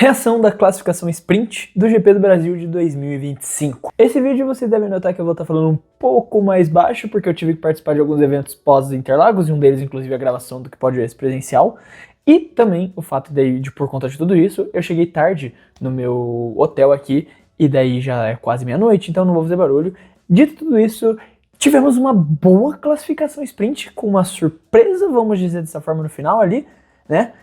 Reação da classificação sprint do GP do Brasil de 2025. Esse vídeo vocês devem notar que eu vou estar falando um pouco mais baixo, porque eu tive que participar de alguns eventos pós-Interlagos, e um deles inclusive a gravação do que pode ser presencial. E também o fato de por conta de tudo isso, eu cheguei tarde no meu hotel aqui, e daí já é quase meia-noite, então não vou fazer barulho. Dito tudo isso, tivemos uma boa classificação sprint, com uma surpresa, vamos dizer dessa forma, no final ali, né?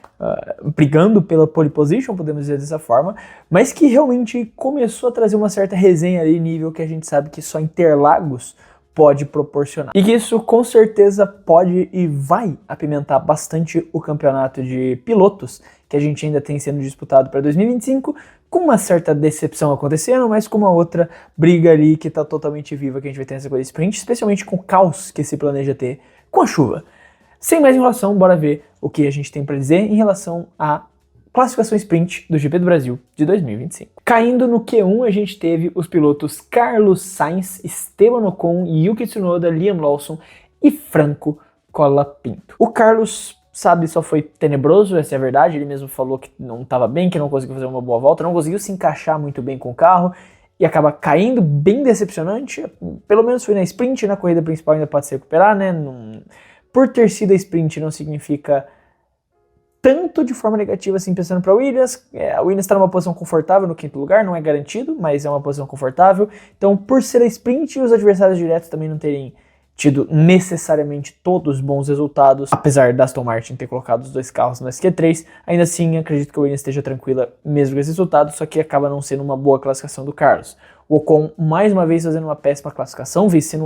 Brigando pela pole position, podemos dizer dessa forma, mas que realmente começou a trazer uma certa resenha ali, nível que a gente sabe que só Interlagos pode proporcionar. E que isso com certeza pode e vai apimentar bastante o campeonato de pilotos, que a gente ainda tem sendo disputado para 2025, com uma certa decepção acontecendo, mas com uma outra briga ali que tá totalmente viva que a gente vai ter nessa corrida sprint, especialmente com o caos que se planeja ter com a chuva. Sem mais enrolação, bora ver o que a gente tem para dizer em relação à classificação sprint do GP do Brasil de 2025. Caindo no Q1, a gente teve os pilotos Carlos Sainz, Esteban Ocon, Yuki Tsunoda, Liam Lawson e Franco Colapinto. O Carlos, sabe, só foi tenebroso, essa é a verdade, ele mesmo falou que não estava bem, que não conseguiu fazer uma boa volta, não conseguiu se encaixar muito bem com o carro e acaba caindo bem decepcionante, pelo menos foi na sprint, na corrida principal ainda pode se recuperar, né? Por ter sido a sprint não significa tanto de forma negativa assim pensando para a Williams. A Williams está numa posição confortável no quinto lugar, não é garantido, mas é uma posição confortável. Então, por ser a sprint e os adversários diretos também não terem tido necessariamente todos bons resultados, apesar da Aston Martin ter colocado os dois carros no SQ3, ainda assim acredito que a Williams esteja tranquila mesmo com esse resultado, só que acaba não sendo uma boa classificação do Carlos. O Ocon mais uma vez fazendo uma péssima classificação, vencendo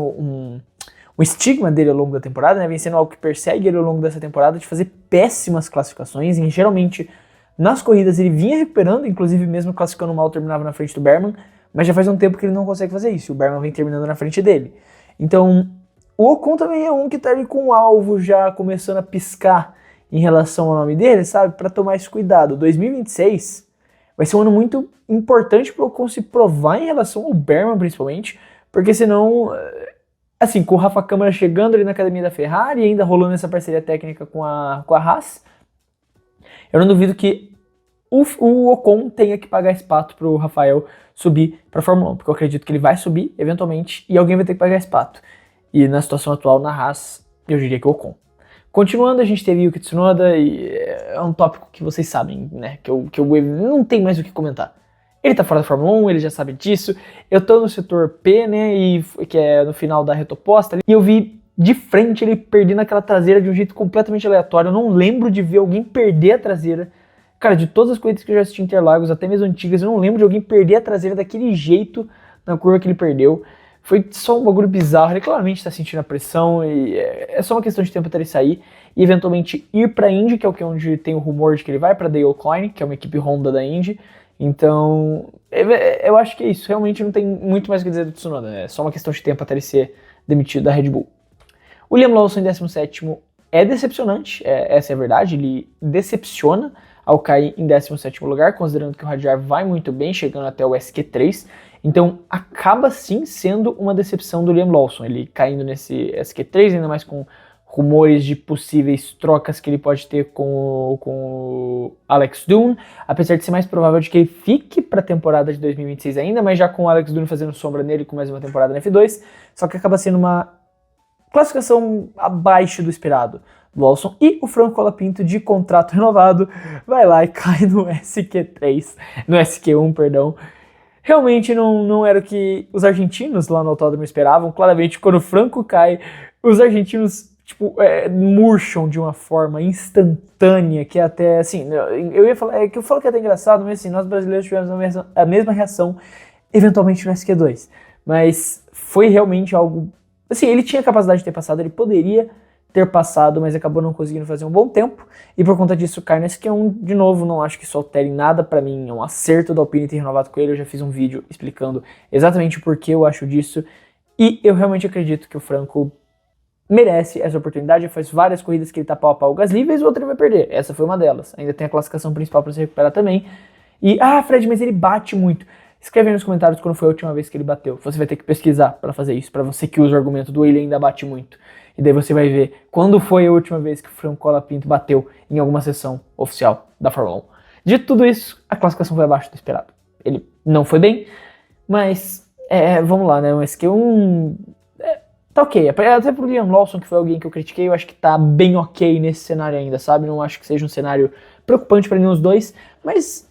o estigma dele ao longo da temporada, né, vem sendo algo que persegue ele ao longo dessa temporada, de fazer péssimas classificações, e geralmente nas corridas ele vinha recuperando, inclusive mesmo classificando mal terminava na frente do Berman, mas já faz um tempo que ele não consegue fazer isso, e o Berman vem terminando na frente dele. Então o Ocon também é um que tá ali com o alvo já começando a piscar em relação ao nome dele, sabe, para tomar esse cuidado. 2026 vai ser um ano muito importante para o Ocon se provar em relação ao Berman principalmente, porque senão... Assim, com o Rafa Câmara chegando ali na academia da Ferrari e ainda rolando essa parceria técnica com a Haas, eu não duvido que o Ocon tenha que pagar esse pato pro Rafael subir pra Fórmula 1, porque eu acredito que ele vai subir eventualmente e alguém vai ter que pagar esse pato. E na situação atual na Haas, eu diria que o Ocon. Continuando, a gente teve Yuki Tsunoda e é um tópico que vocês sabem, né, que eu não tenho mais o que comentar. Ele tá fora da Fórmula 1, ele já sabe disso. Eu tô no setor P, né, que é no final da reta oposta, e eu vi de frente ele perdendo aquela traseira de um jeito completamente aleatório. Eu não lembro de ver alguém perder a traseira. Cara, de todas as corridas que eu já assisti em Interlagos, até mesmo antigas, eu não lembro de alguém perder a traseira daquele jeito na curva que ele perdeu. Foi só um bagulho bizarro, ele claramente tá sentindo a pressão, e é só uma questão de tempo até ele sair e eventualmente ir pra Indy, que é o que onde tem o rumor de que ele vai, pra Dale Coyne, que é uma equipe Honda da Indy. Então, eu acho que é isso. Realmente não tem muito mais o que dizer do Tsunoda. É só uma questão de tempo até ele ser demitido da Red Bull. O Liam Lawson em 17º é decepcionante, essa é a verdade. Ele decepciona ao cair em 17º lugar, considerando que o Hadjar vai muito bem, chegando até o SQ3. Então, acaba sim sendo uma decepção do Liam Lawson. Ele caindo nesse SQ3, ainda mais com rumores de possíveis trocas que ele pode ter com o Alex Dune, apesar de ser mais provável de que ele fique para a temporada de 2026 ainda, mas já com o Alex Dune fazendo sombra nele com mais uma temporada na F2, só que acaba sendo uma classificação abaixo do esperado do Lawson. E o Franco Colapinto, de contrato renovado, vai lá e cai no SQ3, no SQ1, perdão. Realmente não era o que os argentinos lá no autódromo esperavam. Claramente, quando o Franco cai, os argentinos murcham de uma forma instantânea, que é até, assim, eu ia falar, que eu falo que é até engraçado, mas assim, nós brasileiros tivemos a mesma reação, eventualmente no SQ2, mas foi realmente algo, assim, ele tinha capacidade de ter passado, ele poderia ter passado, mas acabou não conseguindo fazer um bom tempo, e por conta disso cai no SQ1, de novo, não acho que isso altere nada pra mim, é um acerto da Alpine ter renovado com ele, eu já fiz um vídeo explicando exatamente o porquê eu acho disso, e eu realmente acredito que o Franco merece essa oportunidade, faz várias corridas que ele tá pau a pau o Gasly, vez ou outra ele vai perder, essa foi uma delas, ainda tem a classificação principal para se recuperar também, e, Fred, mas ele bate muito. Escreve aí nos comentários quando foi a última vez que ele bateu, você vai ter que pesquisar para fazer isso, para você que usa o argumento do ele ainda bate muito, e daí você vai ver quando foi a última vez que o Franco Colapinto bateu em alguma sessão oficial da Fórmula 1. De tudo isso, a classificação foi abaixo do esperado. Ele não foi bem, mas vamos lá, né? Um SQ1 tá ok. Até pro Liam Lawson, que foi alguém que eu critiquei, eu acho que tá bem ok nesse cenário ainda, sabe? Não acho que seja um cenário preocupante pra nenhum dos dois, mas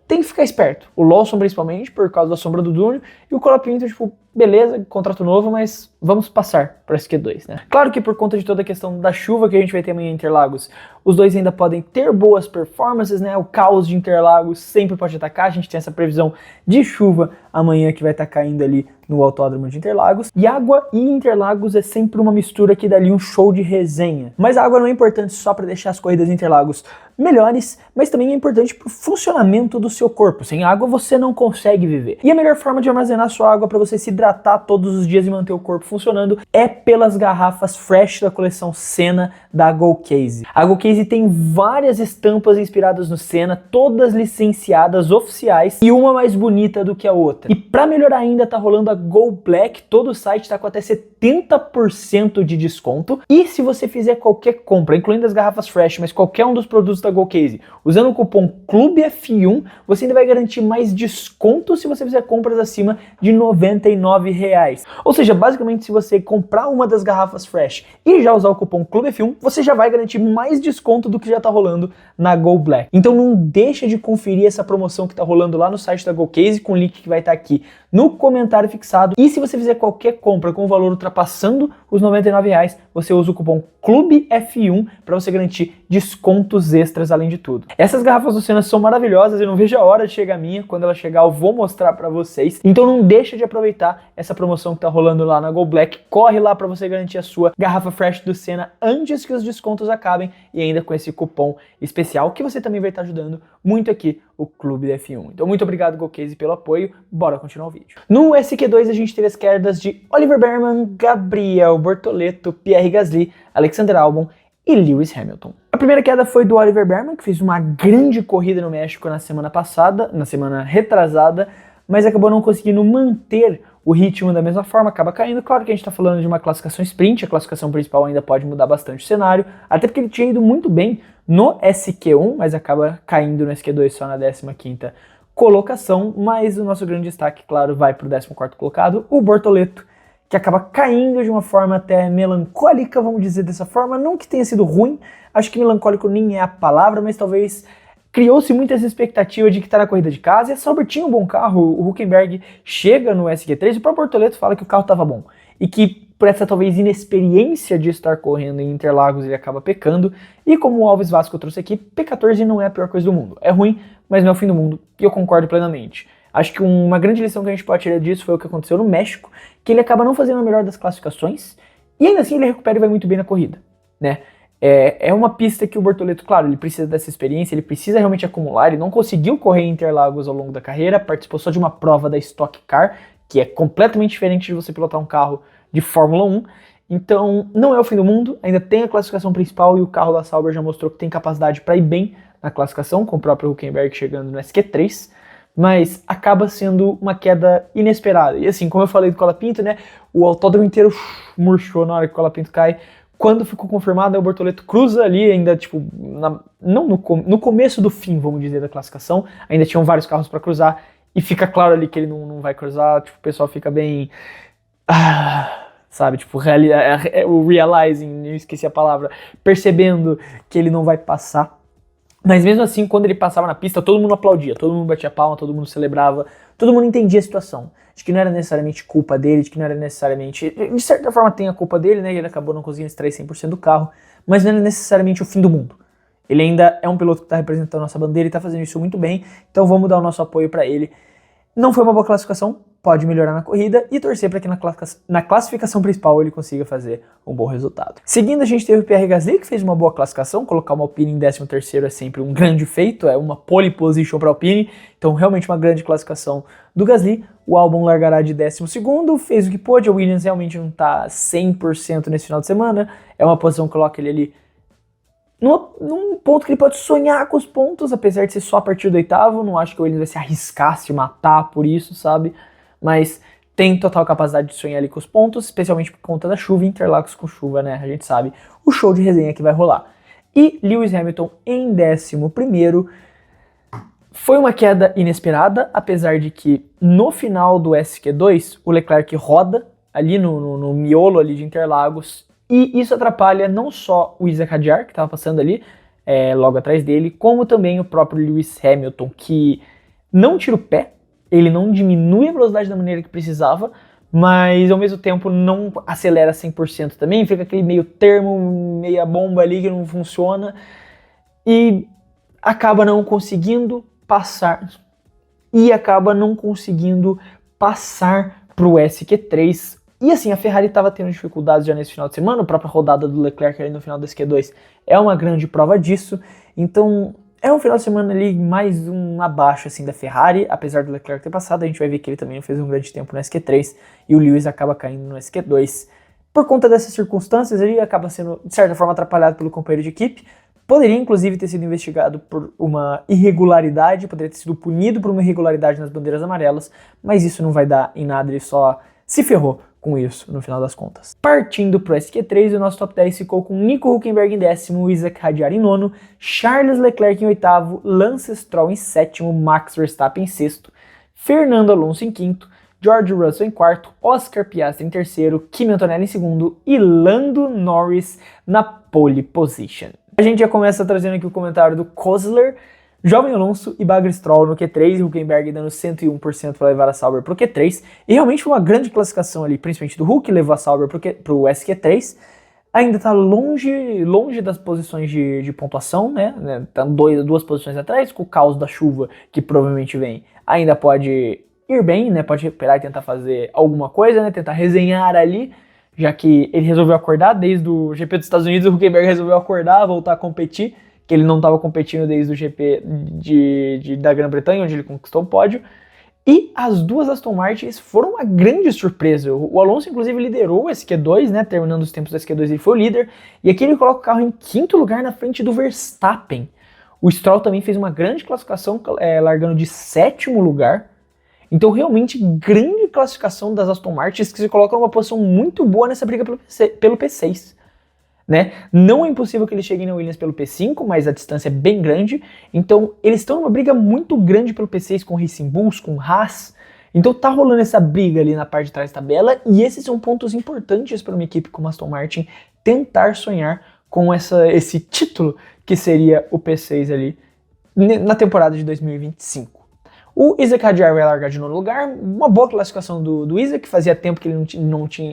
tem que ficar esperto. O Lawson, principalmente, por causa da sombra do Dune, e o Colapinto, tipo, beleza, contrato novo, mas vamos passar para SQ2, né? Claro que por conta de toda a questão da chuva que a gente vai ter amanhã em Interlagos, os dois ainda podem ter boas performances, né? O caos de Interlagos sempre pode atacar, a gente tem essa previsão de chuva amanhã que vai estar caindo ali no Autódromo de Interlagos. E água e Interlagos é sempre uma mistura que dá ali um show de resenha. Mas a água não é importante só para deixar as corridas em Interlagos melhores, mas também é importante para o funcionamento do seu corpo. Sem água você não consegue viver. E a melhor forma de armazenar sua água para você se hidratar todos os dias e manter o corpo funcionando é pelas garrafas Fresh da coleção Senna da Go Case. A Go Case tem várias estampas inspiradas no Senna, todas licenciadas oficiais e uma mais bonita do que a outra. E para melhorar ainda tá rolando a Go Black, todo o site tá com até 70% de desconto. E se você fizer qualquer compra, incluindo as garrafas Fresh, mas qualquer um dos produtos da Go Case, usando o cupom CLUBEF1, você ainda vai garantir mais desconto se você fizer compras acima de R$99. Ou seja, basicamente se você comprar uma das garrafas Fresh e já usar o cupom CLUBEF1, você já vai garantir mais desconto do que já tá rolando na Go Black. Então não deixa de conferir essa promoção que tá rolando lá no site da Go Case, com o link que vai estar aqui no comentário fixado. E se você fizer qualquer compra com o valor ultrapassando os R$99, você usa o cupom CLUBEF1 para você garantir descontos extras além de tudo. Essas garrafas do Senna são maravilhosas, eu não vejo a hora de chegar a minha. Quando ela chegar eu vou mostrar para vocês. Então não deixa de aproveitar essa promoção que tá rolando lá na Go Black. Corre lá para você garantir a sua garrafa Fresh do Senna antes que os descontos acabem e ainda com esse cupom especial que você também vai estar ajudando muito aqui o Clube da F1. Então muito obrigado Go Case pelo apoio, bora continuar o vídeo. No SQ2 a gente teve as quedas de Oliver Bearman, Gabriel Bortoleto, Pierre Gasly, Alexander Albon e Lewis Hamilton. A primeira queda foi do Oliver Bearman, que fez uma grande corrida no México na semana passada, na semana retrasada, mas acabou não conseguindo manter o ritmo da mesma forma, acaba caindo. Claro que a gente está falando de uma classificação sprint, a classificação principal ainda pode mudar bastante o cenário, até porque ele tinha ido muito bem no SQ1, mas acaba caindo no SQ2 só na 15ª colocação, mas o nosso grande destaque, claro, vai para o 14º colocado, o Bortoleto, que acaba caindo de uma forma até melancólica, vamos dizer dessa forma, não que tenha sido ruim, acho que melancólico nem é a palavra, mas talvez criou-se muitas expectativas de que tá na corrida de casa, e a Sauber tinha um bom carro, o Hülkenberg chega no SQ3, o próprio Bortoleto fala que o carro estava bom, e que por essa talvez inexperiência de estar correndo em Interlagos ele acaba pecando, e como o Alves Vasco trouxe aqui, P14 não é a pior coisa do mundo, é ruim, mas não é o fim do mundo, e eu concordo plenamente. Acho que uma grande lição que a gente pode tirar disso foi o que aconteceu no México, que ele acaba não fazendo a melhor das classificações, e ainda assim ele recupera e vai muito bem na corrida, né? É uma pista que o Bortoleto, claro, ele precisa dessa experiência, ele precisa realmente acumular, ele não conseguiu correr em Interlagos ao longo da carreira, participou só de uma prova da Stock Car, que é completamente diferente de você pilotar um carro de Fórmula 1, então não é o fim do mundo, ainda tem a classificação principal e o carro da Sauber já mostrou que tem capacidade para ir bem na classificação, com o próprio Hülkenberg chegando no SQ3, mas acaba sendo uma queda inesperada. E assim, como eu falei do Colapinto, né, o autódromo inteiro murchou na hora que o Colapinto cai. Quando ficou confirmado, o Bortoleto cruza ali, ainda tipo, não no começo do fim, vamos dizer, da classificação, ainda tinham vários carros para cruzar, e fica claro ali que ele não vai cruzar, tipo, o pessoal fica bem... sabe, tipo, o realizing, eu esqueci a palavra, percebendo que ele não vai passar. Mas mesmo assim, quando ele passava na pista, todo mundo aplaudia, todo mundo batia palma, todo mundo celebrava, todo mundo entendia a situação. De que não era necessariamente culpa dele, de que não era necessariamente... De certa forma tem a culpa dele, né? Ele acabou não conseguindo extrair 100% do carro, mas não era necessariamente o fim do mundo. Ele ainda é um piloto que está representando a nossa bandeira e está fazendo isso muito bem, então vamos dar o nosso apoio para ele. Não foi uma boa classificação, pode melhorar na corrida e torcer para que na classificação principal ele consiga fazer um bom resultado. Seguindo, a gente teve o Pierre Gasly, que fez uma boa classificação, colocar uma Alpine em 13º é sempre um grande feito, é uma pole position para a Alpine, então realmente uma grande classificação do Gasly. O Albon largará de 12º, fez o que pôde, a Williams realmente não está 100% nesse final de semana, é uma posição que coloca ele ali num ponto que ele pode sonhar com os pontos, apesar de ser só a partir do 8º, não acho que o Williams vai se arriscar, se matar por isso, sabe? Mas tem total capacidade de sonhar ali com os pontos, especialmente por conta da chuva, Interlagos com chuva, né? A gente sabe o show de resenha que vai rolar. E Lewis Hamilton em 11º, Foi uma queda inesperada, apesar de que no final do SQ2 o Leclerc roda ali no miolo ali de Interlagos, e isso atrapalha não só o Isack Hadjar, que estava passando ali logo atrás dele, como também o próprio Lewis Hamilton, que não tira o pé, ele não diminui a velocidade da maneira que precisava, mas ao mesmo tempo não acelera 100% também, fica aquele meio termo, meia bomba ali que não funciona, e acaba não conseguindo passar pro SQ3. E assim, a Ferrari estava tendo dificuldades já nesse final de semana, a própria rodada do Leclerc ali no final do SQ2 é uma grande prova disso. Então é um final de semana ali mais um abaixo assim da Ferrari, apesar do Leclerc ter passado, a gente vai ver que ele também não fez um grande tempo no SQ3 e o Lewis acaba caindo no SQ2. Por conta dessas circunstâncias, ele acaba sendo de certa forma atrapalhado pelo companheiro de equipe. Poderia, inclusive, ter sido investigado por uma irregularidade, poderia ter sido punido por uma irregularidade nas bandeiras amarelas, mas isso não vai dar em nada, ele só se ferrou com isso, no final das contas. Partindo pro SQ3, o nosso top 10 ficou com Nico Hülkenberg em décimo, Isack Hadjar em nono, Charles Leclerc em oitavo, Lance Stroll em sétimo, Max Verstappen em sexto, Fernando Alonso em quinto, George Russell em quarto, Oscar Piastri em terceiro, Kimi Antonelli em segundo e Lando Norris na pole position. A gente já começa trazendo aqui o comentário do Kozler, Jovem Alonso e Bagre Stroll no Q3, e Hülkenberg dando 101% para levar a Sauber pro Q3, e realmente foi uma grande classificação ali, principalmente do Hulk, levou a Sauber pro SQ3, ainda tá longe das posições de pontuação, né, tá duas posições atrás, com o caos da chuva que provavelmente vem, ainda pode ir bem, né, pode recuperar e tentar fazer alguma coisa, né, tentar resenhar ali, já que ele resolveu acordar desde o GP dos Estados Unidos, o Hülkenberg resolveu acordar, voltar a competir, que ele não estava competindo desde o GP da Grã-Bretanha, onde ele conquistou o pódio. E as duas Aston Martins foram uma grande surpresa. O Alonso, inclusive, liderou o SQ2, né, terminando os tempos do SQ2, ele foi o líder, e aqui ele coloca o carro em quinto lugar na frente do Verstappen. O Stroll também fez uma grande classificação, largando de sétimo lugar. Então, realmente, grande classificação das Aston Martins, que se colocam numa posição muito boa nessa briga pelo P6. Né? Não é impossível que eles cheguem na Williams pelo P5, mas a distância é bem grande. Então, eles estão numa briga muito grande pelo P6 com Racing Bulls, com Haas. Então, tá rolando essa briga ali na parte de trás da tabela, e esses são pontos importantes para uma equipe como a Aston Martin tentar sonhar com esse título que seria o P6 ali na temporada de 2025. O Isack Hadjar vai largar de nono lugar, uma boa classificação do Isack, que fazia tempo que ele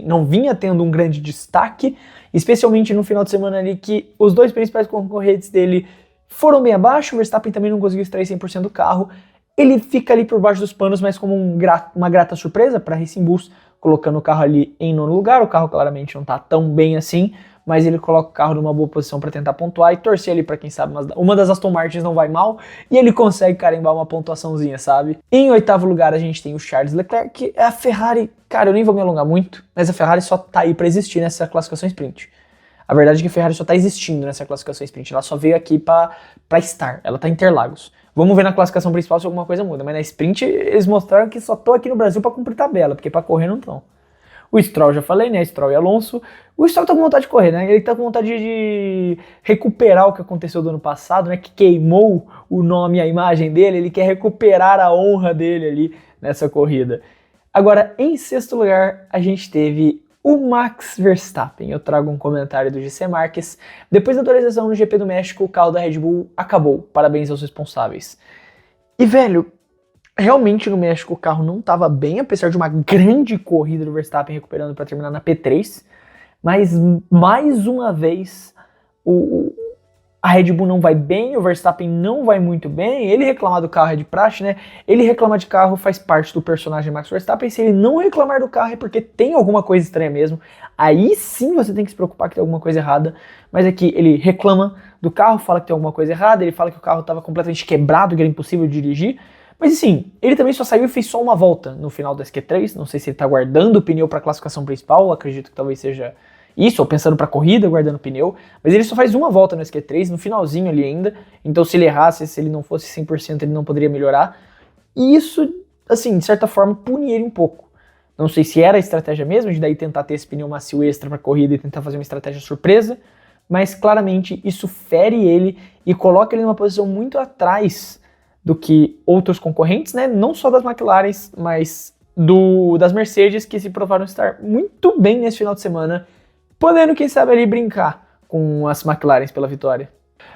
não vinha tendo um grande destaque, especialmente no final de semana ali que os dois principais concorrentes dele foram bem abaixo, o Verstappen também não conseguiu extrair 100% do carro, ele fica ali por baixo dos panos, mas como uma grata surpresa para Racing Bulls, colocando o carro ali em nono lugar, o carro claramente não tá tão bem assim, mas ele coloca o carro numa boa posição para tentar pontuar e torcer ali para quem sabe uma das Aston Martins não vai mal e ele consegue carimbar uma pontuaçãozinha, sabe? Em oitavo lugar a gente tem o Charles Leclerc, que é a Ferrari, cara, eu nem vou me alongar muito, mas a Ferrari só tá aí para existir nessa classificação sprint. A verdade é que a Ferrari só tá existindo nessa classificação sprint, ela só veio aqui pra estar, ela tá em Interlagos. Vamos ver na classificação principal se alguma coisa muda, mas na sprint eles mostraram que só tô aqui no Brasil para cumprir tabela, porque para correr não estão. O Stroll, já falei, né? Stroll e Alonso. O Stroll tá com vontade de correr, né? Ele tá com vontade de recuperar o que aconteceu do ano passado, né? Que queimou o nome e a imagem dele. Ele quer recuperar a honra dele ali nessa corrida. Agora, em sexto lugar, a gente teve o Max Verstappen. Eu trago um comentário do GC Marques. Depois da atualização no GP do México, o carro da Red Bull acabou. Parabéns aos responsáveis. E, velho, realmente no México o carro não estava bem, apesar de uma grande corrida do Verstappen recuperando para terminar na P3, mas mais uma vez a Red Bull não vai bem, o Verstappen não vai muito bem, ele reclamar do carro é de praxe, né? Ele reclamar de carro faz parte do personagem Max Verstappen, se ele não reclamar do carro é porque tem alguma coisa estranha mesmo, aí sim você tem que se preocupar que tem alguma coisa errada, mas aqui ele reclama do carro, fala que tem alguma coisa errada, ele fala que o carro estava completamente quebrado, que era impossível de dirigir. Mas assim, ele também só saiu e fez só uma volta no final do SQ3, não sei se ele tá guardando o pneu para a classificação principal, acredito que talvez seja isso, ou pensando para a corrida, guardando o pneu, mas ele só faz uma volta no SQ3, no finalzinho ali ainda, então se ele errasse, se ele não fosse 100%, ele não poderia melhorar, e isso, assim, de certa forma, pune ele um pouco. Não sei se era a estratégia mesmo, de daí tentar ter esse pneu macio extra para a corrida e tentar fazer uma estratégia surpresa, mas claramente isso fere ele e coloca ele numa posição muito atrás do que outros concorrentes, né? Não só das McLaren, mas das Mercedes, que se provaram estar muito bem nesse final de semana, podendo, quem sabe, ali brincar com as McLaren pela vitória.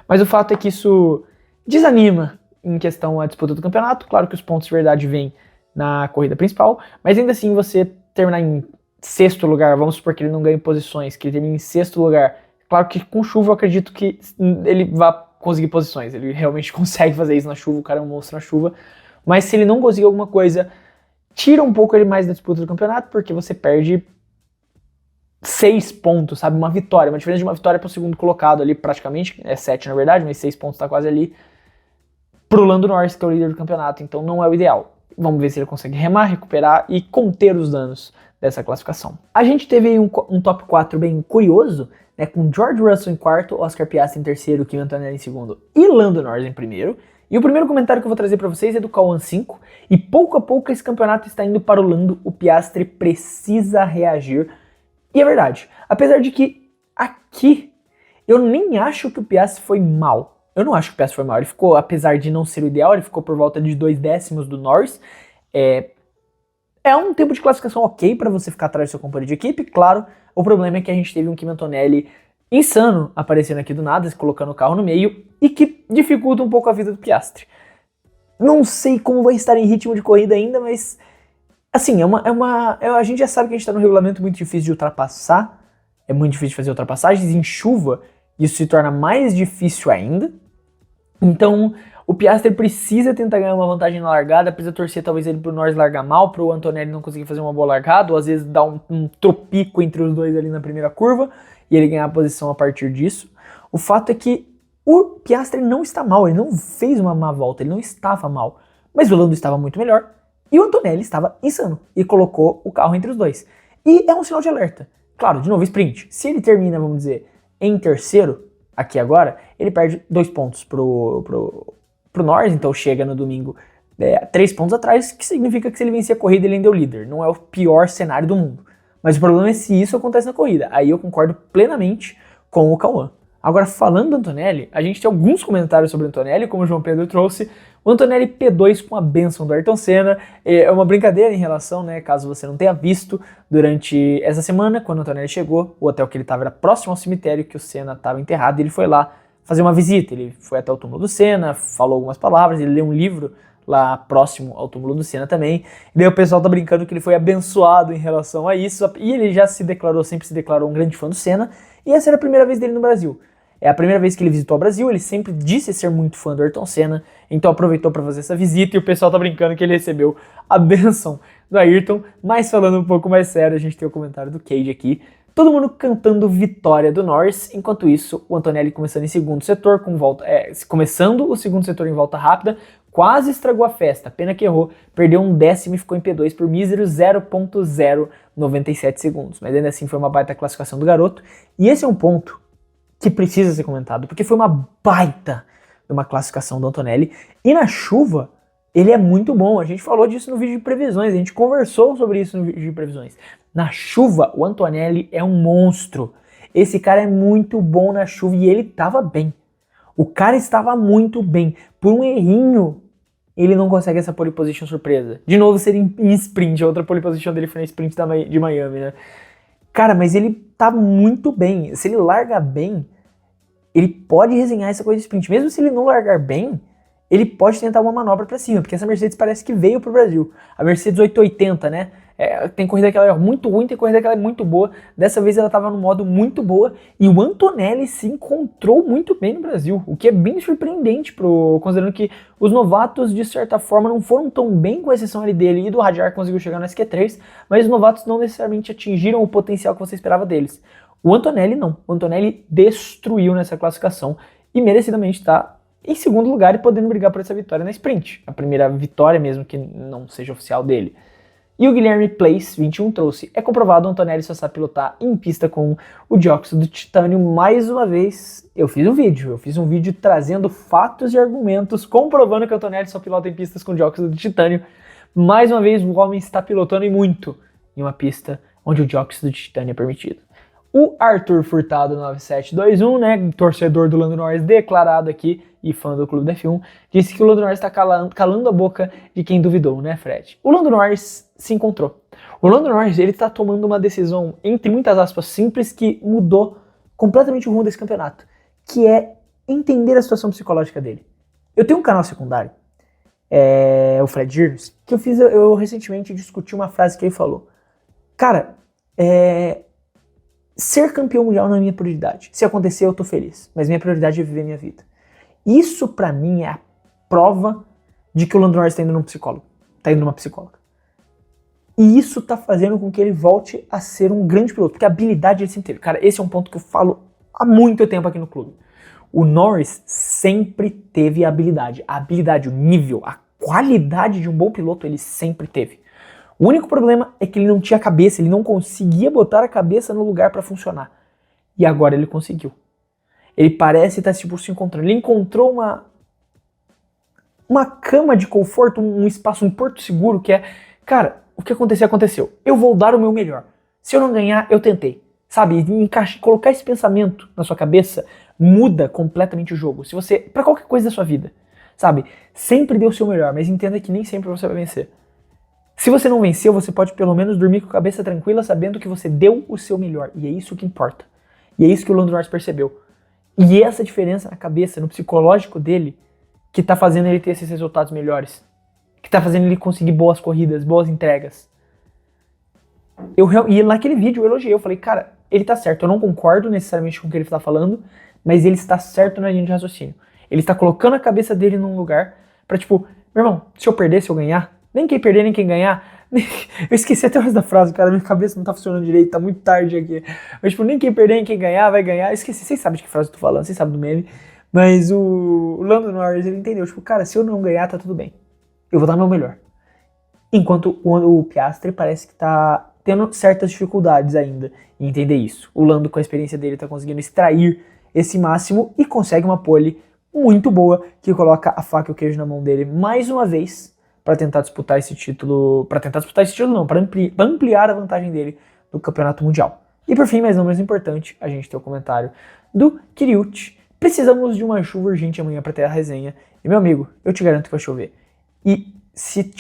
Mas o fato é que isso desanima em questão à disputa do campeonato. Claro que os pontos de verdade vêm na corrida principal, mas ainda assim você terminar em sexto lugar, vamos supor que ele não ganhe posições, que ele termine em sexto lugar. Claro que com chuva eu acredito que ele vai conseguir posições, ele realmente consegue fazer isso na chuva, o cara é um monstro na chuva, mas se ele não conseguir alguma coisa, tira um pouco ele mais da disputa do campeonato, porque você perde 6 pontos, sabe, uma vitória, uma diferença de uma vitória para o segundo colocado ali, praticamente, é 7 na verdade, mas 6 pontos tá quase ali, pro Lando Norris, que é o líder do campeonato, então não é o ideal. Vamos ver se ele consegue remar, recuperar e conter os danos dessa classificação. A gente teve aí um top 4 bem curioso, né, com George Russell em quarto, Oscar Piastri em terceiro, Kimi Antonelli em segundo e Lando Norris em primeiro. E o primeiro comentário que eu vou trazer para vocês é do Cauã 5, e pouco a pouco esse campeonato está indo para o Lando, o Piastri precisa reagir. E é verdade, apesar de que aqui eu nem acho que o Piastri foi mal. Eu não acho que o Piastri foi mal, ele ficou, apesar de não ser o ideal, ele ficou por volta de 2 décimos do Norris. É um tempo de classificação ok para você ficar atrás do seu companheiro de equipe, claro. O problema é que a gente teve um Kimi Antonelli insano aparecendo aqui do nada, colocando o carro no meio, e que dificulta um pouco a vida do Piastri. Não sei como vai estar em ritmo de corrida ainda, mas assim, a gente já sabe que a gente está num regulamento muito difícil de ultrapassar, é muito difícil de fazer ultrapassagens, em chuva isso se torna mais difícil ainda. Então, o Piastri precisa tentar ganhar uma vantagem na largada, precisa torcer talvez ele pro Norris largar mal, pro Antonelli não conseguir fazer uma boa largada, ou às vezes dar um tropico entre os dois ali na primeira curva, e ele ganhar a posição a partir disso. O fato é que o Piastri não está mal, ele não fez uma má volta, ele não estava mal, mas o Lando estava muito melhor, e o Antonelli estava insano, e colocou o carro entre os dois. E é um sinal de alerta. Claro, de novo, sprint. Se ele termina, vamos dizer, em terceiro, aqui agora, ele perde 2 pontos pro Norris, então chega no domingo 3 pontos atrás, que significa que se ele vencer a corrida ele ainda é o líder. Não é o pior cenário do mundo. Mas o problema é se isso acontece na corrida. Aí eu concordo plenamente com o Cauã. Agora, falando do Antonelli, a gente tem alguns comentários sobre o Antonelli, como o João Pedro trouxe. O Antonelli P2 com a bênção do Ayrton Senna. É uma brincadeira em relação, né, caso você não tenha visto, durante essa semana, quando o Antonelli chegou, o hotel que ele estava era próximo ao cemitério que o Senna estava enterrado, e ele foi lá fazer uma visita. Ele foi até o túmulo do Senna, falou algumas palavras, ele leu um livro lá próximo ao túmulo do Senna também. E daí o pessoal tá brincando que ele foi abençoado em relação a isso, e ele já sempre se declarou um grande fã do Senna, e essa era a primeira vez dele no Brasil. É a primeira vez que ele visitou o Brasil, ele sempre disse ser muito fã do Ayrton Senna, então aproveitou para fazer essa visita, e o pessoal tá brincando que ele recebeu a bênção do Ayrton. Mas falando um pouco mais sério, a gente tem o comentário do Cage aqui, todo mundo cantando vitória do Norris. Enquanto isso, o Antonelli começando em segundo setor, começando o segundo setor em volta rápida, quase estragou a festa, pena que errou, perdeu 1 décimo e ficou em P2 por mísero 0.097 segundos, mas ainda assim foi uma baita classificação do garoto, e esse é um ponto que precisa ser comentado, porque foi uma baita de uma classificação do Antonelli, e na chuva ele é muito bom. A gente falou disso no vídeo de previsões, a gente conversou sobre isso no vídeo de previsões. Na chuva, o Antonelli é um monstro. Esse cara é muito bom na chuva e ele estava bem. O cara estava muito bem. Por um errinho, ele não consegue essa pole position surpresa. De novo, seria em sprint. A outra pole position dele foi na sprint de Miami, né? Cara, mas ele tá muito bem. Se ele larga bem, ele pode resenhar essa coisa de sprint. Mesmo se ele não largar bem, ele pode tentar uma manobra pra cima, porque essa Mercedes parece que veio pro Brasil. A Mercedes 880, né? Tem corrida que ela é muito ruim, tem corrida que ela é muito boa. Dessa vez ela estava no modo muito boa, e o Antonelli se encontrou muito bem no Brasil, o que é bem surpreendente, considerando que os novatos, de certa forma, não foram tão bem, com exceção ali dele e do Hadjar, que conseguiu chegar no SQ3, mas os novatos não necessariamente atingiram o potencial que você esperava deles. O Antonelli não. O Antonelli destruiu nessa classificação e merecidamente está em segundo lugar e podendo brigar por essa vitória na sprint. A primeira vitória mesmo que não seja oficial dele. E o Guilherme Place 21 trouxe: é comprovado, o Antonelli só sabe pilotar em pista com o dióxido de titânio. Mais uma vez, eu fiz um vídeo trazendo fatos e argumentos comprovando que o Antonelli só pilota em pistas com dióxido de titânio. Mais uma vez, o homem está pilotando e muito em uma pista onde o dióxido de titânio é permitido. O Arthur Furtado 9721, né, torcedor do Lando Norris declarado aqui, e fã do Clube da F1, disse que o Lando Norris está calando a boca de quem duvidou, né, Fred? O Lando Norris se encontrou. O Lando Norris, ele tá tomando uma decisão, entre muitas aspas, simples, que mudou completamente o rumo desse campeonato, que é entender a situação psicológica dele. Eu tenho um canal secundário, o Fred Girls, que eu recentemente discuti uma frase que ele falou. Cara, ser campeão mundial não é minha prioridade. Se acontecer, eu tô feliz. Mas minha prioridade é viver minha vida. Isso, pra mim, é a prova de que o Lando Norris tá indo num psicólogo. Tá indo numa psicóloga. E isso tá fazendo com que ele volte a ser um grande piloto. Porque a habilidade ele sempre teve. Cara, esse é um ponto que eu falo há muito tempo aqui no clube. O Norris sempre teve a habilidade, o nível, a qualidade de um bom piloto ele sempre teve. O único problema é que ele não tinha cabeça, ele não conseguia botar a cabeça no lugar para funcionar. E agora ele conseguiu. Ele parece estar se encontrando. Ele encontrou uma cama de conforto, um espaço, um porto seguro que é, cara, o que acontecer, aconteceu. Eu vou dar o meu melhor. Se eu não ganhar, eu tentei. Sabe, colocar esse pensamento na sua cabeça muda completamente o jogo. Se você, pra qualquer coisa da sua vida, sabe, sempre dê o seu melhor, mas entenda que nem sempre você vai vencer. Se você não venceu, você pode pelo menos dormir com a cabeça tranquila, sabendo que você deu o seu melhor. E é isso que importa. E é isso que o Lando Norris percebeu. E essa diferença na cabeça, no psicológico dele, que tá fazendo ele ter esses resultados melhores. Que tá fazendo ele conseguir boas corridas, boas entregas. E naquele vídeo eu elogiei, eu falei, cara, ele tá certo, eu não concordo necessariamente com o que ele tá falando, mas ele está certo na linha de raciocínio. Ele está colocando a cabeça dele num lugar pra tipo, meu irmão, se eu perder, se eu ganhar, nem quem perder, nem quem ganhar, eu esqueci até o resto da frase, cara, minha cabeça não tá funcionando direito, tá muito tarde aqui, mas tipo, nem quem perder, nem quem ganhar, vai ganhar, eu esqueci, vocês sabem de que frase eu tô falando, vocês sabem do meme, mas o Lando Norris, ele entendeu, tipo, cara, se eu não ganhar, tá tudo bem, eu vou dar meu melhor. Enquanto o Piastri parece que tá tendo certas dificuldades ainda em entender isso. O Lando, com a experiência dele, tá conseguindo extrair esse máximo e consegue uma pole muito boa que coloca a faca e o queijo na mão dele mais uma vez para tentar disputar esse título. Para ampliar a vantagem dele no Campeonato Mundial. E por fim, mas não menos importante, a gente tem o comentário do Kiriuchi. Precisamos de uma chuva urgente amanhã para ter a resenha. E meu amigo, eu te garanto que vai chover. E se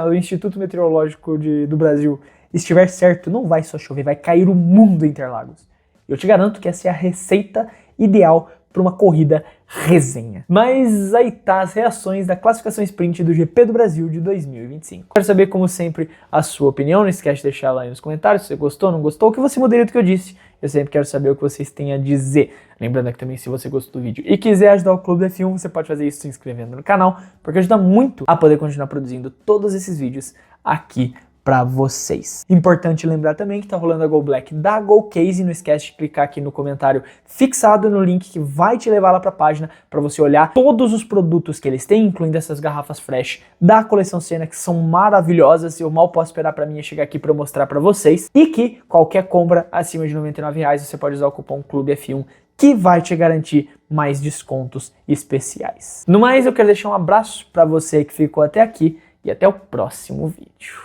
o Instituto Meteorológico do Brasil estiver certo, não vai só chover, vai cair o mundo em Interlagos. Eu te garanto que essa é a receita ideal para uma corrida resenha. Mas aí tá as reações da classificação sprint do GP do Brasil de 2025. Quero saber, como sempre, a sua opinião. Não esquece de deixar lá aí nos comentários se você gostou, não gostou, o que você mudaria do que eu disse. Eu sempre quero saber o que vocês têm a dizer. Lembrando que também, se você gostou do vídeo e quiser ajudar o Clube da F1, você pode fazer isso se inscrevendo no canal, porque ajuda muito a poder continuar produzindo todos esses vídeos aqui para vocês. Importante lembrar também que tá rolando a Go Black da Go Case, não esquece de clicar aqui no comentário fixado no link que vai te levar lá para a página para você olhar todos os produtos que eles têm, incluindo essas garrafas fresh da coleção Senna, que são maravilhosas, eu mal posso esperar para mim chegar aqui para eu mostrar para vocês, e que qualquer compra acima de R$99 você pode usar o cupom CLUBEF1, que vai te garantir mais descontos especiais. No mais, eu quero deixar um abraço para você que ficou até aqui e até o próximo vídeo.